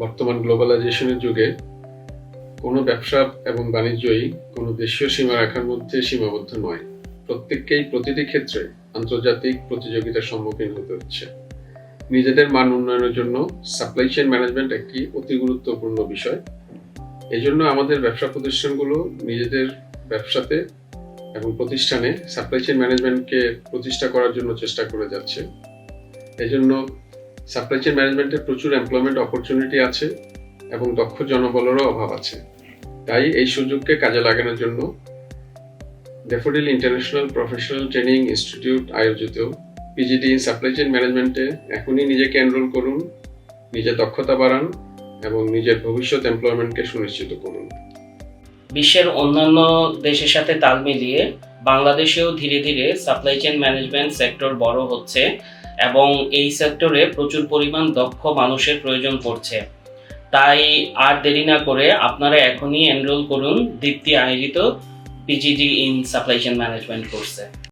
বর্তমান গ্লোবালাইজেশনের যুগে কোনো ব্যবসা এবং বাণিজ্যই কোনো দেশীয় সীমারেখার মধ্যে সীমাবদ্ধ নয়। প্রত্যেককেই প্রতিটি ক্ষেত্রে আন্তর্জাতিক প্রতিযোগিতার সম্মুখীন হতে হচ্ছে। নিজেদের মান উন্নয়নের জন্য সাপ্লাই চেইন ম্যানেজমেন্ট একটি অতি গুরুত্বপূর্ণ বিষয়। এজন্য আমাদের ব্যবসা প্রতিষ্ঠানগুলো নিজেদের ব্যবসাতে এবং প্রতিষ্ঠানে সাপ্লাই চেইন ম্যানেজমেন্টকে প্রতিষ্ঠা করার জন্য চেষ্টা করে যাচ্ছে। এজন্য সাপ্লাই চেইন ম্যানেজমেন্টে প্রচুর এমপ্লয়মেন্ট অপরচুনিটি আছে এবং দক্ষ জনবলেরও অভাব আছে। তাই এই সুযোগকে কাজে লাগানোর জন্য daffodil international professional training institute আয়োজিত পিজিডি ইন সাপ্লাই চেইন ম্যানেজমেন্টে এখনই নিজেকে এনরোল করুন, নিজের দক্ষতা বাড়ান এবং নিজের ভবিষ্যৎ এমপ্লয়মেন্টকে সুনিশ্চিত করুন। বিশ্বের অন্যান্য দেশের সাথে তাল মিলিয়ে বাংলাদেশেও ধীরে ধীরে সাপ্লাই চেইন ম্যানেজমেন্ট সেক্টর বড় হচ্ছে এবং এই সেক্টরে প্রচুর পরিমাণ দক্ষ মানুষের প্রয়োজন পড়ছে। তাই আর দেরি না করে আপনারা এখনই এনরোল করুন দীপ্তি আয়োজিত PGD in supply chain management কোর্সে।